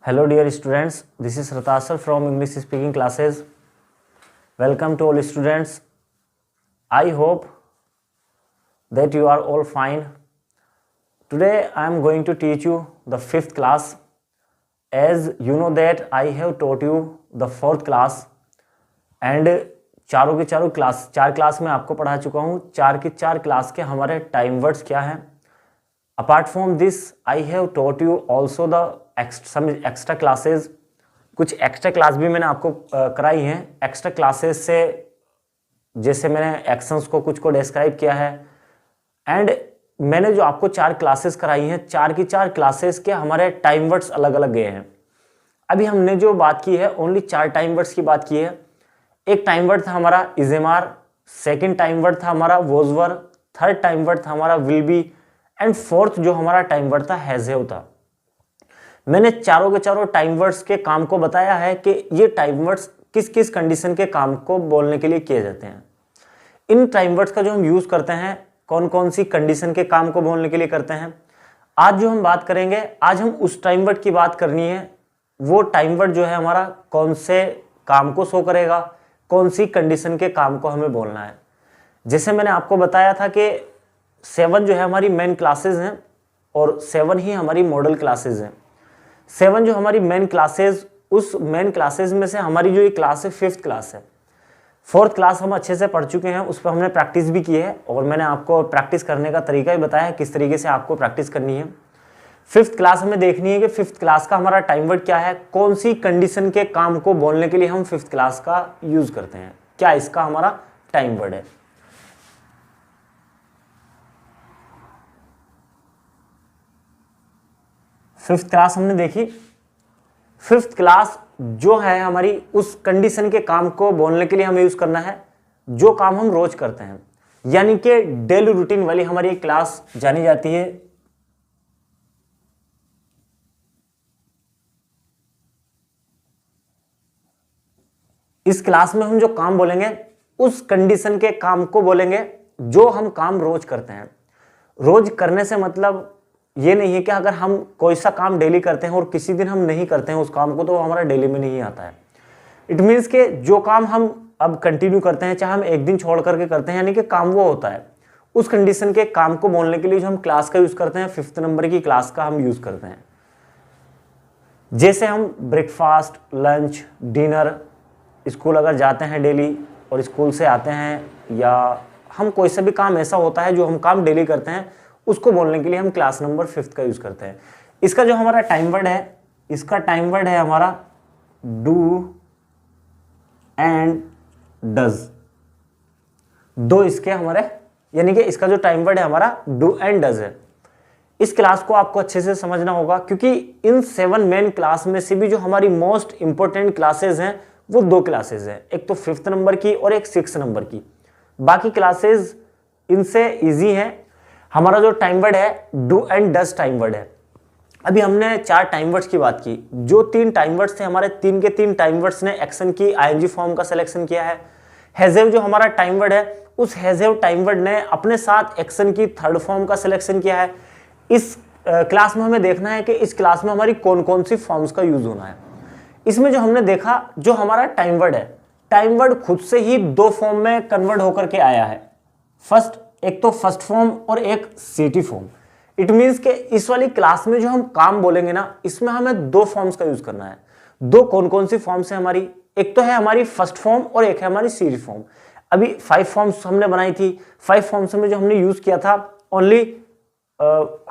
Hello dear students, this is Ratasar from English speaking classes. Welcome to all students. I hope that you are all fine. Today I am going to teach you the 5th class. As you know that I have taught you the 4th class and चारों के चारों class 4 class में आपको पढ़ा चुका हूँ। 4 की 4 class के हमारे टाइम वर्ड्स क्या हैं। Apart from this I have taught you also the some extra classes. कुछ एक्स्ट्रा क्लास भी मैंने आपको कराई हैं। एक्स्ट्रा क्लासेस से जैसे मैंने एक्शंस को कुछ को डिस्क्राइब किया है एंड मैंने जो आपको 4 क्लासेस कराई हैं, 4 की 4 क्लासेस के हमारे टाइम वर्ड्स अलग अलग गए हैं। अभी हमने जो बात की है ओनली 4 टाइम वर्ड्स की बात की है। एक टाइम वर्ड था हमारा इजेमार, सेकंड टाइम वर्ड था हमारा वोजवर, थर्ड टाइम वर्ड था हमारा विल बी एंड फोर्थ जो हमारा टाइम वर्ड था हैज़ था। मैंने चारों के चारों टाइम वर्ड्स के काम को बताया है कि ये टाइम वर्ड्स किस किस कंडीशन के काम को बोलने के लिए किए जाते हैं। इन टाइम वर्ड्स का जो हम यूज करते हैं कौन कौन सी कंडीशन के काम को बोलने के लिए करते हैं। आज जो हम बात करेंगे, आज हम उस टाइम वर्ड की बात करनी है। वो टाइम वर्ड जो है हमारा कौन से काम को शो करेगा, कौन सी कंडीशन के काम को हमें बोलना है। जैसे मैंने आपको बताया था कि 7 जो है हमारी मेन क्लासेस हैं और 7 ही हमारी मॉडल क्लासेस हैं। 7 जो हमारी मेन क्लासेस, उस मेन क्लासेस में से हमारी जो ये क्लास है 5th क्लास है। 4th क्लास हम अच्छे से पढ़ चुके हैं, उस पर हमने प्रैक्टिस भी की है और मैंने आपको प्रैक्टिस करने का तरीका ही बताया है किस तरीके से आपको प्रैक्टिस करनी है। 5th क्लास हमें देखनी है कि 5th क्लास का हमारा टाइम वर्ड क्या है, कौन सी कंडीशन के काम को बोलने के लिए हम 5th क्लास का यूज करते हैं, क्या इसका हमारा टाइम वर्ड है। फिफ्थ क्लास हमने देखी। 5th क्लास जो है हमारी उस कंडीशन के काम को बोलने के लिए हमें यूज करना है जो काम हम रोज करते हैं, यानी कि डेली रूटीन वाली हमारी एक क्लास जानी जाती है। इस क्लास में हम जो काम बोलेंगे उस कंडीशन के काम को बोलेंगे जो हम काम रोज करते हैं। रोज करने से मतलब ये नहीं है कि अगर हम कोई सा काम डेली करते हैं और किसी दिन हम नहीं करते हैं उस काम को तो वो हमारा डेली में नहीं आता है। इट मीन्स कि जो काम हम अब कंटिन्यू करते हैं, चाहे हम एक दिन छोड़ करके करते हैं, यानी कि काम वो होता है। उस कंडीशन के काम को बोलने के लिए जो हम क्लास का यूज करते हैं 5th नंबर की क्लास का हम यूज करते हैं। जैसे हम ब्रेकफास्ट, लंच, डिनर, स्कूल अगर जाते हैं डेली और स्कूल से आते हैं, या हम कोई सा भी काम ऐसा होता है जो हम काम डेली करते हैं, उसको बोलने के लिए हम क्लास नंबर 5th का यूज करते हैं। इसका जो हमारा टाइम वर्ड है, इसका टाइम वर्ड है हमारा डू एंड डज। दो इसके हमारे, यानी कि इसका जो टाइम वर्ड है हमारा डू एंड डज है। इस क्लास को आपको अच्छे से समझना होगा क्योंकि इन 7 मेन क्लास में से भी जो हमारी मोस्ट इंपॉर्टेंट क्लासेस हैं वो 2 क्लासेस हैं, एक तो 5th नंबर की और एक 6th नंबर की। बाकी क्लासेस इनसे इजी हैं। हमारा जो टाइम वर्ड है do and does time word है। अभी हमने 4 टाइम वर्ड्स की बात की। जो 3 टाइम वर्ड्स थे हमारे, 3 के 3 टाइम वर्ड्स ने एक्शन की आईएनजी फॉर्म का सिलेक्शन किया है। हैज़ जो हमारा टाइम वर्ड है, उस हैज़ टाइम वर्ड ने अपने साथ एक्शन की 3rd फॉर्म का सिलेक्शन किया है। इस क्लास में हमें देखना है कि इस क्लास में हमारी कौन कौन सी फॉर्म्स का यूज होना है। इसमें जो हमने देखा, जो हमारा टाइम वर्ड है, टाइम वर्ड खुद से ही 2 फॉर्म में कन्वर्ट होकर के आया है। एक तो फर्स्ट फॉर्म और एक सीटी फॉर्म। इट मींस कि इस वाली क्लास में जो हम काम बोलेंगे ना, इसमें हमें 2 फॉर्म्स का यूज करना है। 2 कौन कौन सी फॉर्म्स है हमारी, एक तो है हमारी फर्स्ट फॉर्म और एक है हमारी सीटी फॉर्म। अभी 5 फॉर्म्स हमने बनाई थी। 5 फॉर्म्स में जो हमने यूज किया था ओनली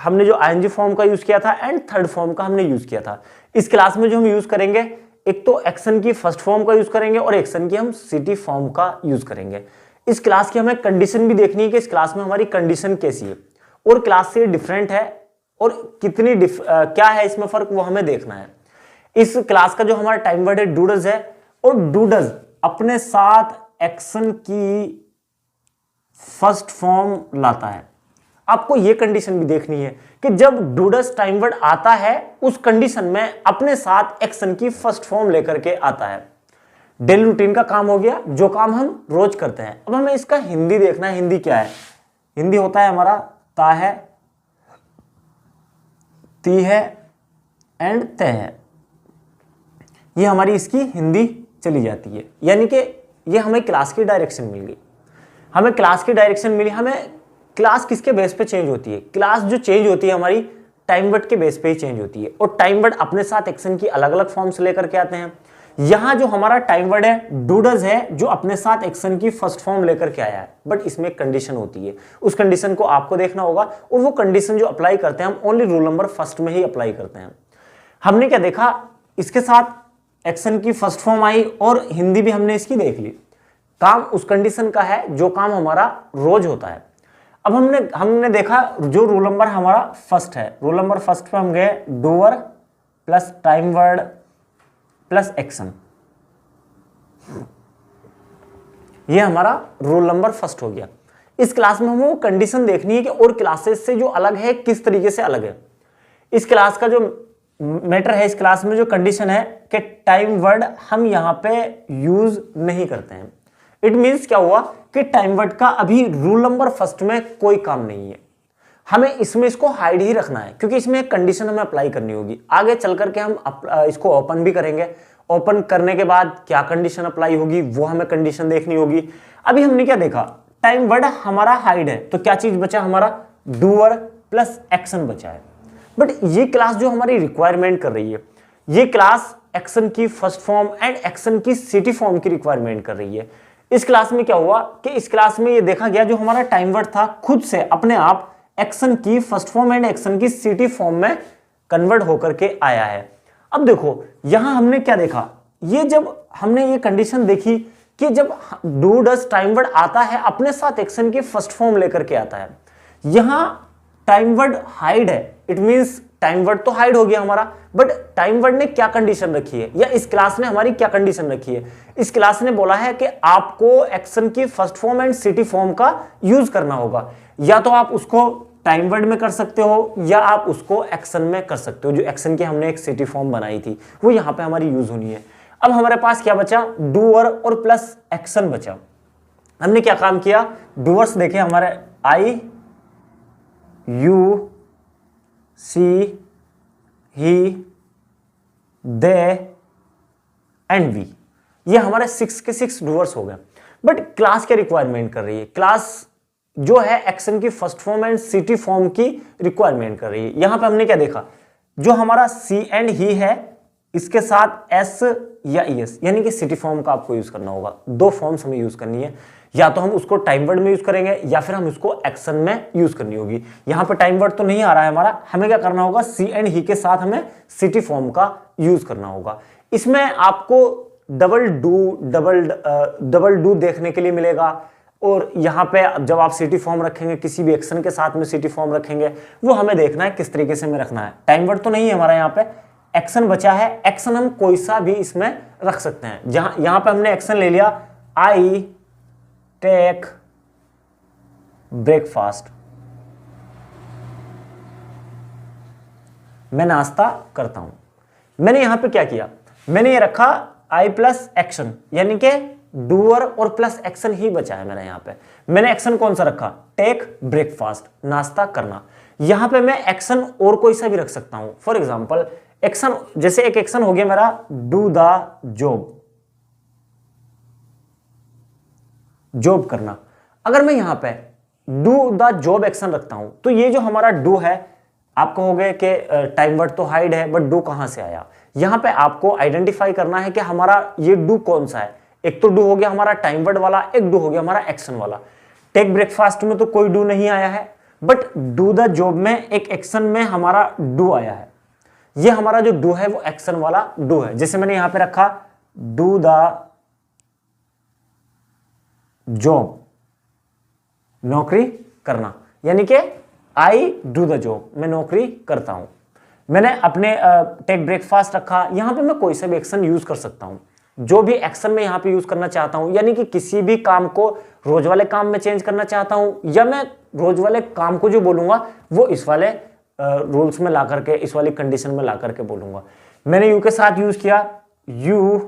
हमने जो आईएनजी फॉर्म का यूज किया था एंड 3rd फॉर्म का हमने यूज किया था। इस क्लास में जो हम यूज करेंगे, एक तो एक्शन की फर्स्ट फॉर्म का यूज करेंगे और एक्शन की हम सीटी फॉर्म का यूज करेंगे। इस क्लास की हमें कंडीशन भी देखनी है कि इस क्लास में हमारी कंडीशन कैसी है और क्लास से डिफरेंट है और कितनी क्या है इसमें फर्क, वो हमें देखना है। इस क्लास का जो हमारा टाइम वर्ड है डू डज है और डू डज अपने साथ एक्शन की फर्स्ट फॉर्म लाता है। आपको यह कंडीशन भी देखनी है कि जब डू डज टाइम वर्ड आता है उस कंडीशन में अपने साथ एक्शन की फर्स्ट फॉर्म लेकर के आता है। डेली रूटीन का काम हो गया, जो काम हम रोज करते हैं। अब हमें इसका हिंदी देखना है। हिंदी क्या है? हिंदी होता है हमारा ता है, ती है एंड ते है। ये हमारी इसकी हिंदी चली जाती है। यानी कि ये हमें क्लास की डायरेक्शन मिल गई, हमें क्लास की डायरेक्शन मिली। हमें क्लास किसके बेस पे चेंज होती है? क्लास जो चेंज होती है हमारी टाइम वर्ड के बेस पे ही चेंज होती है, और टाइम वर्ड अपने साथ एक्शन की अलग अलग फॉर्म्स लेकर के आते हैं। यहां जो हमारा टाइम वर्ड है डू डज है, जो अपने साथ एक्शन की फर्स्ट फॉर्म लेकर के आया है, बट इसमें एक कंडीशन होती है, उस कंडीशन को आपको देखना होगा, और वो कंडीशन जो अप्लाई करते हैं हम ओनली रूल नंबर फर्स्ट में ही अप्लाई करते हैं। हमने क्या देखा, इसके साथ एक्शन की फर्स्ट फॉर्म आई और हिंदी भी हमने इसकी देख ली। काम उस कंडीशन का है जो काम हमारा रोज होता है। अब हमने देखा जो रूल नंबर हमारा फर्स्ट है, रूल नंबर फर्स्ट पे हम गए doer plus time word plus action, ये हमारा रूल नंबर फर्स्ट हो गया। इस क्लास में हमें वो कंडीशन देखनी है कि और क्लासेस से जो अलग है किस तरीके से अलग है। इस क्लास का जो मैटर है, इस क्लास में जो कंडीशन है कि टाइम वर्ड हम यहां पे यूज नहीं करते हैं। इट मींस क्या हुआ कि टाइम वर्ड का अभी रूल नंबर फर्स्ट में कोई काम नहीं है, हमें इसमें इसको हाइड ही रखना है, क्योंकि इसमें एक कंडीशन हमें अप्लाई करनी होगी। आगे चल करके हम इसको ओपन भी करेंगे, ओपन करने के बाद क्या कंडीशन अप्लाई होगी वो हमें कंडीशन देखनी होगी। अभी हमने क्या देखा, टाइम वर्ड हमारा हाइड है, तो क्या चीज बचा हमारा, डूअर प्लस एक्शन बचा है। बट ये क्लास जो हमारी रिक्वायरमेंट कर रही है, ये क्लास एक्शन की फर्स्ट फॉर्म एंड एक्शन की सिटी फॉर्म की रिक्वायरमेंट कर रही है। इस क्लास में क्या हुआ कि इस क्लास में ये देखा गया जो हमारा टाइम वर्ड था खुद से अपने आप एक्शन की फर्स्ट फॉर्म एंड एक्शन की सिटी फॉर्म में कन्वर्ट होकर के आया है। अब देखो यहां हमने क्या देखा, ये जब हमने ये कंडीशन देखी कि जब डू डज टाइम वर्ड आता है अपने साथ एक्शन की फर्स्ट फॉर्म लेकर के आता है, यहां टाइम वर्ड हाइड है, इट मींस टाइम वर्ड तो हाइड हो गया हमारा, बट टाइम वर्ड ने क्या कंडीशन रखी है, या इस क्लास ने हमारी क्या कंडीशन रखी है। इस क्लास ने बोला है कि आपको एक्शन की first form and city form का यूज करना होगा, या तो आप उसको टाइम वर्ड में कर सकते हो या आप उसको एक्शन में कर सकते हो। जो एक्शन की हमने एक सिटी फॉर्म बनाई थी वो यहां पे हमारी यूज होनी है। अब हमारे पास क्या बचा, डूअर और प्लस एक्शन बचा। हमने क्या काम किया, डूअर्स देखे हमारे I, you, she, he, they and we, ये हमारे 6 के 6 डूअर्स हो गए। बट क्लास क्या रिक्वायरमेंट कर रही है, क्लास जो है एक्शन की first form and city form की रिक्वायरमेंट कर रही है। यहां पे हमने क्या देखा, जो हमारा सी एंड ही है इसके साथ एस या एस, यानी कि सिटी फॉर्म का आपको यूज करना होगा। दो फॉर्म्स हमें यूज करनी है, या तो हम उसको टाइम वर्ड में यूज करेंगे या फिर हम उसको एक्शन में यूज करनी होगी। यहां पे टाइम वर्ड तो नहीं आ रहा है हमारा, हमें क्या करना होगा, सी एंड ही के साथ हमें सिटी फॉर्म का यूज करना होगा। इसमें आपको डबल डू देखने के लिए मिलेगा, और यहां पे जब आप सिटी फॉर्म रखेंगे किसी भी एक्शन के साथ में सिटी फॉर्म रखेंगे, वो हमें देखना है किस तरीके से में रखना है। टाइम वर्ड तो नहीं है हमारा, यहाँ पे एक्शन बचा है, एक्शन हम कोई सा भी इसमें रख सकते हैं। जहां यहां पे हमने एक्शन ले लिया, आई टेक ब्रेकफास्ट, मैं नाश्ता करता हूं। मैंने यहां पे क्या किया, मैंने ये रखा आई प्लस एक्शन, यानी कि डूअर और प्लस एक्शन ही बचा है। मैंने यहां पे मैंने एक्शन कौन सा रखा, टेक ब्रेकफास्ट, नाश्ता करना। यहां पे मैं एक्शन और कोई सा भी रख सकता हूं। फॉर एग्जांपल एक्शन, जैसे एक एक्शन हो गया मेरा डू द जॉब, जॉब करना। अगर मैं यहां पे डू द जॉब एक्शन रखता हूं तो ये जो हमारा डू है, आप कहोगे कि टाइम वर्ड तो हाइड है, बट डू कहां से आया। यहां पे आपको आइडेंटिफाई करना है कि हमारा ये डू कौन सा है। एक तो डू हो गया हमारा टाइम वर्ड वाला, एक डू हो गया हमारा एक्शन वाला। टेक ब्रेकफास्ट में तो कोई डू नहीं आया है, बट डू द जॉब में एक एक्शन में हमारा डू आया है। ये हमारा जो डू है वो एक्शन वाला डू है। जैसे मैंने यहां पे रखा डू द जॉब, नौकरी करना, यानी कि आई डू द जॉब, मैं नौकरी करता हूं। मैंने अपने टेक ब्रेकफास्ट रखा, यहां पे मैं कोई सा भी एक्शन यूज कर सकता हूं, जो भी एक्शन में यहां पे यूज करना चाहता हूं। यानी कि किसी भी काम को रोज वाले काम में चेंज करना चाहता हूं, या मैं रोज वाले काम को जो बोलूंगा वो इस वाले रूल्स में ला करके, इस वाली कंडीशन में ला करके बोलूंगा। मैंने यू के साथ यूज किया, यू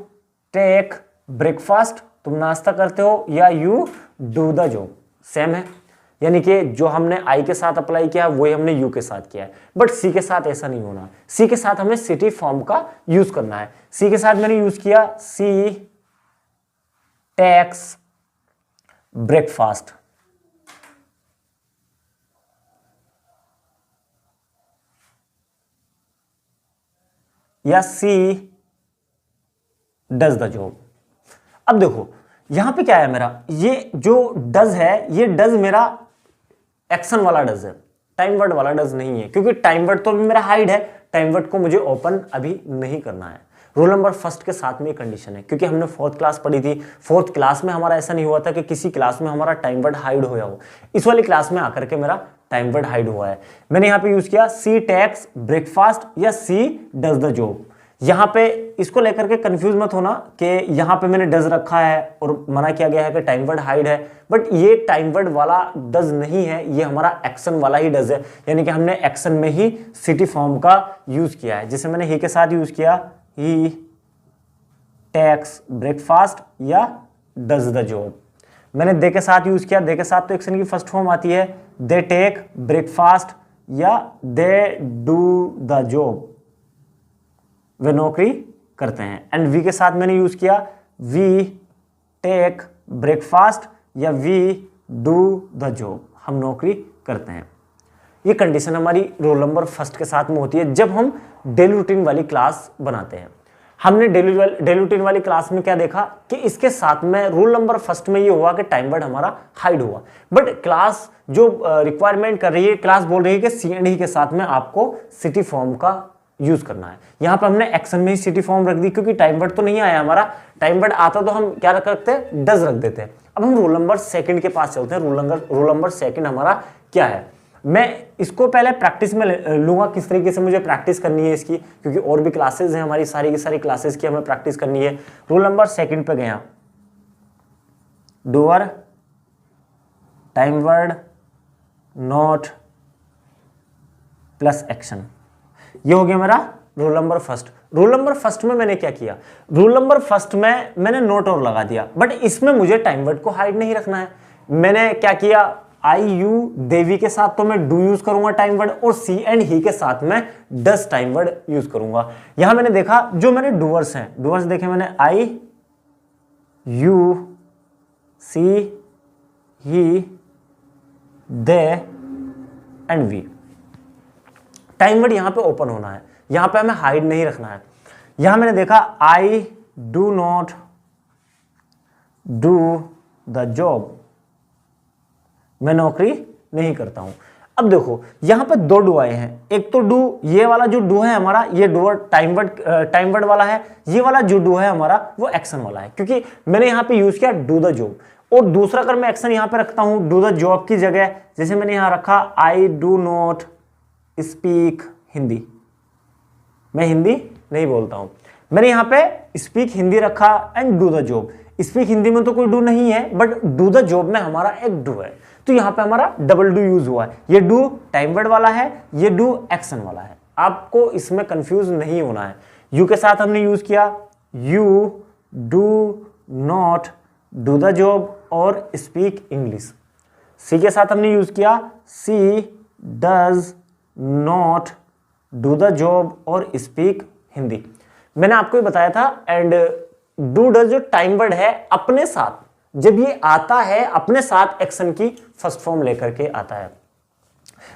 टेक ब्रेकफास्ट, तुम नाश्ता करते हो, या you do the job, same है। यानी कि जो हमने आई के साथ अप्लाई किया वही हमने यू के साथ किया है। बट सी के साथ ऐसा नहीं होना, सी के साथ हमें सिटी फॉर्म का यूज करना है। सी के साथ मैंने यूज किया सी टेक्स ब्रेकफास्ट, या सी डज द जॉब। अब देखो यहां पे क्या है मेरा, ये जो डज है ये डज मेरा एक्शन वाला डज है, टाइम वर्ड वाला डज नहीं है, क्योंकि टाइम वर्ड तो अभी मेरा हाइड है, टाइम वर्ड को मुझे ओपन अभी नहीं करना है। रोल नंबर फर्स्ट के साथ में कंडीशन है, क्योंकि हमने फोर्थ क्लास पढ़ी थी, फोर्थ क्लास में हमारा ऐसा नहीं हुआ था कि किसी क्लास में हमारा टाइम वर्ड हाइड होया हो, इस वाली क्लास में आकर के मेरा टाइम वर्ड हाइड हुआ है। मैंने यहाँ पे यूज किया सी टेक्स ब्रेकफास्ट या सी डज द जॉब। यहाँ पे इसको लेकर के कंफ्यूज मत होना कि यहाँ पे मैंने डज रखा है और मना किया गया है कि टाइम वर्ड हाइड है, बट ये टाइम वर्ड वाला डज नहीं है, ये हमारा एक्शन वाला ही डज है, यानी कि हमने एक्शन में ही सिटी फॉर्म का यूज किया है। जैसे मैंने ही के साथ यूज किया ही टेक्स ब्रेकफास्ट या डज द जॉब। मैंने दे के साथ यूज किया, दे के साथ तो एक्शन की फर्स्ट फॉर्म आती है, दे टेक ब्रेकफास्ट या दे डू द जॉब, वे नौकरी करते हैं। एंड वी के साथ मैंने यूज किया वी टेक ब्रेकफास्ट या वी डू द जॉब, हम नौकरी करते हैं। ये कंडीशन हमारी रोल नंबर फर्स्ट के साथ में होती है जब हम डेली रूटीन वाली क्लास बनाते हैं। हमने डेली रूटीन वाली क्लास में क्या देखा कि इसके साथ में रूल नंबर फर्स्ट में ये हुआ कि टाइम वर्ड हमारा हाइड हुआ, बट क्लास जो रिक्वायरमेंट कर रही है, क्लास बोल रही है कि सी एंड ही के साथ में आपको सिटी फॉर्म का यूज करना है। यहां पे हमने एक्शन में ही सिटी फॉर्म रख दी, क्योंकि टाइम वर्ड तो नहीं आया हमारा, टाइम वर्ड आता तो हम क्या रखते हैं, डज रख देते हैं। अब हम रोल नंबर सेकंड के पास चलते हैं। रोल नंबर सेकंड हमारा क्या है, मैं इसको पहले प्रैक्टिस में लूंगा, किस तरीके से मुझे प्रैक्टिस करनी है इसकी, क्योंकि और भी क्लासेस हैं हमारी, सारी की सारी क्लासेस की हमें प्रैक्टिस करनी है। रोल नंबर सेकंड पे गया, doer, time word, not plus action, ये हो गया मेरा roll number first. Roll number first में मैंने क्या किया, रोल नंबर फर्स्ट में मैंने नोट और लगा दिया, बट इसमें मुझे टाइम वर्ड को हाइड नहीं रखना है। मैंने क्या किया, आई यू देवी के साथ तो मैं डू यूज करूंगा टाइम वर्ड, और सी एंड ही के साथ में डज टाइम वर्ड यूज करूंगा। यहां मैंने देखा जो मैंने डूअर्स हैं, डूअर्स देखे मैंने I you she he they and we. Time word यहां पे ओपन होना है, यहां पे हमें हाइड नहीं रखना है। यहां मैंने देखा I do not do the job, मैं नौकरी नहीं करता हूं। अब देखो यहां पे दो डू आए हैं, एक तो डू, ये वाला जो डू है हमारा, ये डू टाइम वर्ड वाला है, ये वाला जो डू है हमारा वो एक्शन वाला है, क्योंकि मैंने यहां पे यूज किया डू द जॉब। और दूसरा अगर मैं एक्शन यहां पे रखता हूं डू द जॉब की जगह, जैसे मैंने यहां रखा I do not speak Hindi, मैं हिंदी नहीं बोलता हूं, मैंने यहां पे स्पीक हिंदी रखा and do the job. Speak Hindi में तो कोई डू नहीं है, बट डू द जॉब में हमारा एक डू है, तो यहां पे हमारा डबल डू यूज हुआ है। ये डू टाइम वर्ड वाला है, ये डू एक्शन वाला है, आपको इसमें कंफ्यूज नहीं होना है। यू के साथ हमने यूज किया you do not do the job और स्पीक इंग्लिश। सी के साथ हमने यूज किया she does not do the job और स्पीक हिंदी। मैंने आपको ये बताया था। एंड डू डज जो टाइम वर्ड है अपने साथ, जब ये आता है अपने साथ एक्शन की फर्स्ट फॉर्म लेकर के आता है।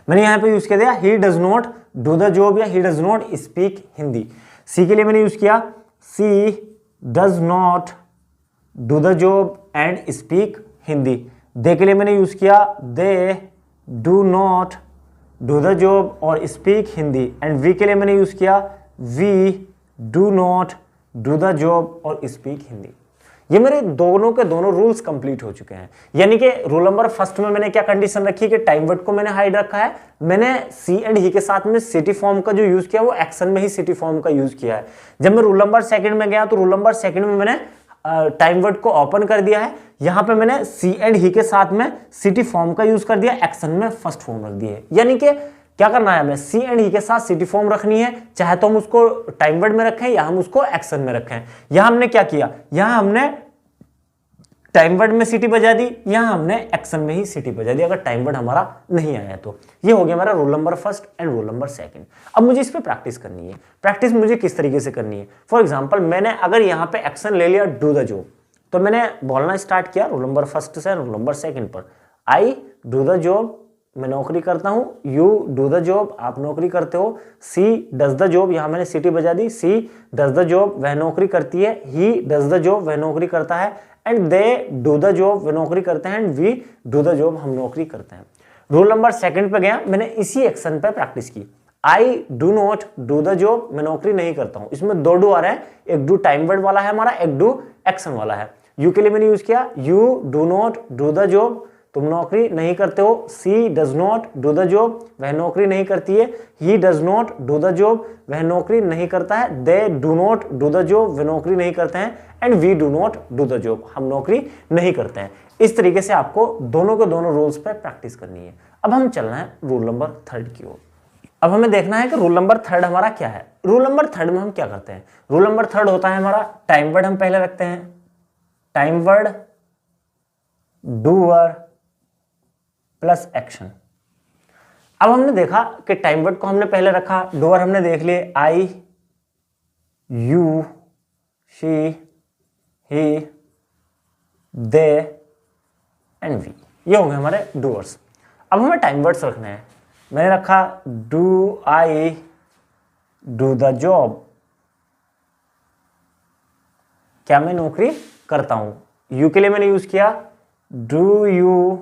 मैंने यहां पे यूज किया दिया he does not do the job या he does not speak Hindi. She के लिए मैंने यूज किया she does not do the job and speak Hindi. They के लिए मैंने यूज किया they do not do the job और स्पीक हिंदी। एंड वी के लिए मैंने यूज किया we do not do the job और स्पीक हिंदी। ये मेरे दोनों के दोनों रूल्स कंप्लीट हो चुके हैं। यानी कि रूल नंबर फर्स्ट में मैंने क्या कंडीशन रखी कि टाइम वर्ड को मैंने हाइड रखा है, मैंने सी एंड ही के साथ में सिटी फॉर्म का जो यूज किया वो एक्शन में ही सिटी फॉर्म का यूज किया है। जब मैं रूल नंबर सेकंड में गया तो रूल नंबर सेकंड में मैंने टाइम वर्ड को ओपन कर दिया है, यहां पे मैंने सी एंड ही के साथ में सिटी फॉर्म का यूज कर दिया, एक्शन में फर्स्ट फॉर्म रख दिया है। यानी कि क्या करना है, हमें सी एंड ही के साथ सिटी फॉर्म रखनी है, चाहे तो हम उसको टाइम वर्ड में रखें या हम उसको एक्शन में रखें। यहां हमने क्या किया, यहां हमने टाइम वर्ड में सीटी बजा दी, यहां हमने एक्शन में ही सीटी बजा दी अगर टाइम वर्ड हमारा नहीं आया तो। ये हो गया हमारा rule number first and rule number second. अब मुझे इस पे प्रैक्टिस करनी है। प्रैक्टिस मुझे किस तरीके से करनी है? फॉर एग्जांपल मैंने अगर यहां पे एक्शन ले लिया डू द जॉब, तो मैंने बोलना स्टार्ट किया रूल नंबर फर्स्ट से रूल नंबर सेकंड पर। आई डू द जॉब, मैं नौकरी करता हूं। यू डू द जॉब, आप नौकरी करते हो। सी डज द जॉब, यहां मैंने सीटी बजा दी। सी डज द जॉब, वह नौकरी करती है। ही डज द जॉब, वह नौकरी करता है। And they do the job, वे नौकरी करते हैं। And we do the job, हम नौकरी करते हैं। रूल नंबर सेकंड पे गया, मैंने इसी एक्शन पे प्रैक्टिस की। I do not do the job, मैं नौकरी नहीं करता हूं। इसमें दो डू आ रहे हैं, एक डू टाइम वर्ड वाला है हमारा, एक डू एक्शन वाला है। यू के लिए मैंने यूज किया you do not do the job, तुम नौकरी नहीं करते हो। She does not do the job, वह नौकरी नहीं करती है। He does not do the job, वह नौकरी नहीं करता है। They do not do the job, वे नौकरी नहीं करते हैं। And we do not do the job, हम नौकरी नहीं करते हैं। इस तरीके से आपको दोनों के दोनों रूल्स पे प्रैक्टिस करनी है। अब हम चलना है रूल नंबर थर्ड की ओर। अब हमें देखना है कि रूल नंबर थर्ड हमारा क्या है। रूल नंबर थर्ड में हम क्या करते हैं? रूल नंबर थर्ड होता है हमारा टाइम वर्ड हम पहले रखते हैं। Time word doer plus action. अब हमने देखा कि टाइम वर्ड को हमने पहले रखा, डूअर हमने देख लिए I, you, she, he, they and we, ये हो गए हमारे डूअर्स। अब हमें टाइम वर्ड्स रखने हैं। मैंने रखा do I do the job, क्या मैं नौकरी करता हूं। यू के लिए मैंने यूज किया do you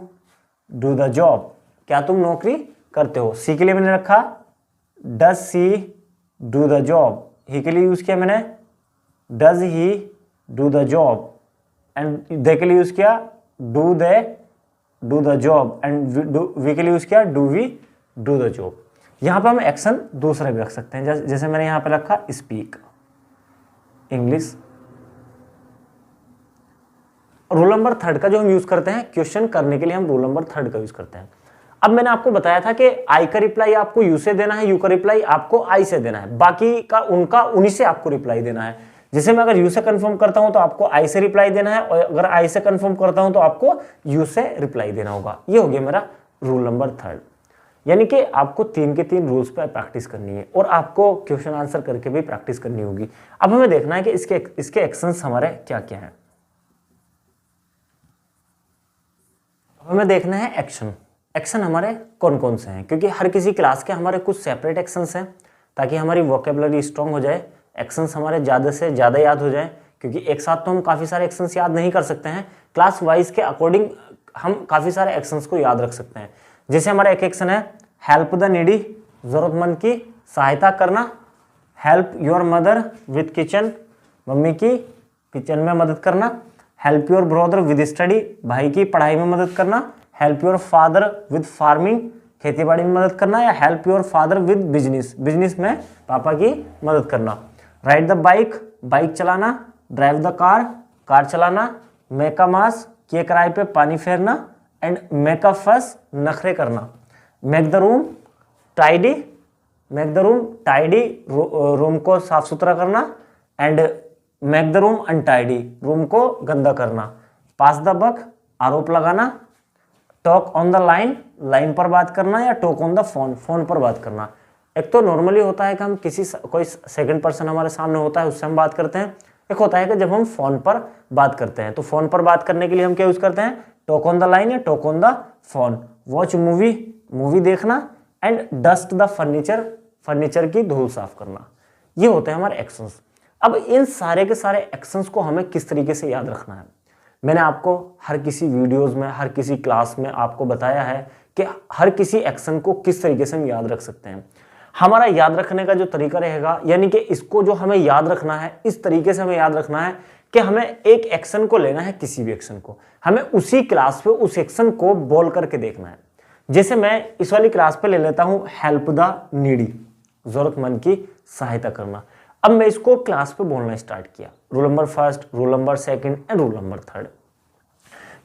do the job, क्या तुम नौकरी करते हो। सी के लिए मैंने रखा does she do the job, he के लिए यूज किया मैंने does he do the job. And they के लिए यूज किया do they do the job. And we के लिए यूज किया do we do the job. यहां पर हम एक्शन दूसरा भी रख सकते हैं, जैसे मैंने यहां पर रखा speak English. Rule number third का जो हम यूज करते हैं क्वेश्चन करने के लिए, हम रूल नंबर थर्ड का यूज करते हैं। अब मैंने आपको बताया था कि आई का रिप्लाई आपको यू से देना है, यू का रिप्लाई आपको आई से देना है, बाकी का उनका उन्हीं से आपको रिप्लाई देना है। जैसे मैं अगर यू से कंफर्म करता हूं तो आपको आई से रिप्लाई देना है, और अगर आई से कंफर्म करता हूं तो आपको यू से रिप्लाई देना होगा। ये हो गया मेरा रूल नंबर थर्ड। यानी कि आपको 3 के 3 रूल्स पर प्रैक्टिस करनी है और आपको क्वेश्चन आंसर करके भी प्रैक्टिस करनी होगी। अब हमें देखना है कि इसके एक्शंस हमारे क्या क्या हैं। हमें देखना है एक्शन। एक्शन हमारे कौन कौन से हैं, क्योंकि हर किसी क्लास के हमारे कुछ सेपरेट एक्शंस हैं ताकि हमारी वोकेबलरी स्ट्रांग हो जाए, एक्शंस हमारे ज़्यादा से ज़्यादा याद हो जाए, क्योंकि एक साथ तो हम काफ़ी सारे एक्शंस याद नहीं कर सकते हैं। क्लास वाइज के अकॉर्डिंग हम काफ़ी सारे एक्शंस को याद रख सकते हैं। जैसे हमारा एक एक्शन है हेल्प द नीडी, ज़रूरतमंद की सहायता करना। Help your mother with kitchen, mummy की किचन में मदद करना। Help your brother with study, भाई की पढ़ाई में मदद करना। Help your father with farming, खेती बाड़ी में मदद करना। या help your father with business, business में पापा की मदद करना। राइड द बाइक, बाइक चलाना। ड्राइव द कार, कार चलाना। मेक अ मास, के किराए पे पानी फेरना। एंड मेक अ फस, नखरे करना। Make the room tidy, make the room tidy, room को साफ सुथरा करना। And make the room untidy, room को गंदा करना। पास द बक, आरोप लगाना। Talk on the line, line पर बात करना। या talk on the phone, phone पर बात करना। एक तो नॉर्मली होता है कि हम कोई सेकंड पर्सन हमारे सामने होता है उससे हम बात करते हैं। एक होता है कि जब हम फोन पर बात करते हैं, तो फोन पर बात करने के लिए हम क्या यूज करते हैं, टॉक ऑन द लाइन या talk on the phone. Watch movie, movie देखना। And dust the furniture, furniture की धूल साफ करना। ये होते हैं हमारे एक्शंस। अब इन सारे के सारे एक्शंस को हमें किस तरीके से याद रखना है, मैंने आपको हर किसी वीडियोस में, हर किसी क्लास में आपको बताया है कि हर किसी एक्शन को किस तरीके से हम याद रख सकते हैं। हमारा याद रखने का जो तरीका रहेगा, यानी कि इसको जो हमें याद रखना है, इस तरीके से हमें याद रखना है कि हमें एक एक्शन को लेना है, किसी भी एक्शन को हमें उसी क्लास पे उस एक्शन को बोल करके देखना है। जैसे मैं इस वाली क्लास पे ले लेता हूं हेल्प द नीडी, जरूरतमंद की सहायता करना। अब मैं इसको क्लास पे बोलना स्टार्ट किया, rule number first, rule number second and rule number third.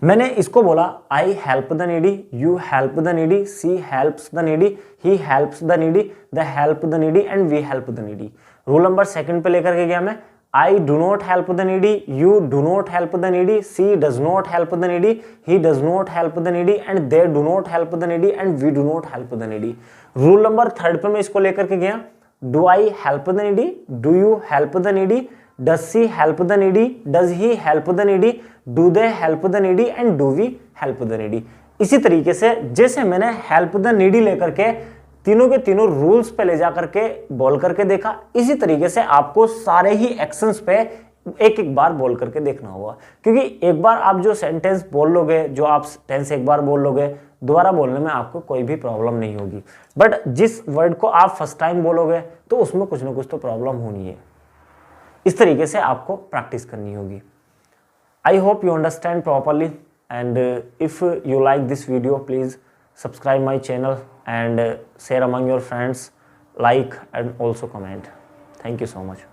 मैंने इसको बोला I help the needy, you help the needy, she helps the needy, he helps the needy, the help the needy and we help the needy. Rule number second पे लेकर के गया मैं, I do not help the needy, you do not help the needy, she does not help the needy, he does not help the needy, and they do not help the needy, and we do not help the needy. Rule number 3 पे मैं इसको लेकर के गया, do I help the needy, do you help the needy, does she help the needy, does he help the needy, do they help the needy, and do we help the needy. इसी तरीके से जैसे मैंने help the needy लेकर के तीनों के तीनों रूल्स पे ले जाकर के बोल करके देखा, इसी तरीके से आपको सारे ही एक्शंस पे एक एक बार बोल करके देखना होगा, क्योंकि एक बार आप जो सेंटेंस बोल लोगे, जो आप टेंस एक बार बोल लोगे, दोबारा बोलने में आपको कोई भी प्रॉब्लम नहीं होगी। बट जिस वर्ड को आप फर्स्ट टाइम बोलोगे तो उसमें कुछ ना कुछ तो प्रॉब्लम होनी है। इस तरीके से आपको प्रैक्टिस करनी होगी। I hope you understand properly, and if you like this video please subscribe my channel and share among your friends, like and also comment. Thank you so much.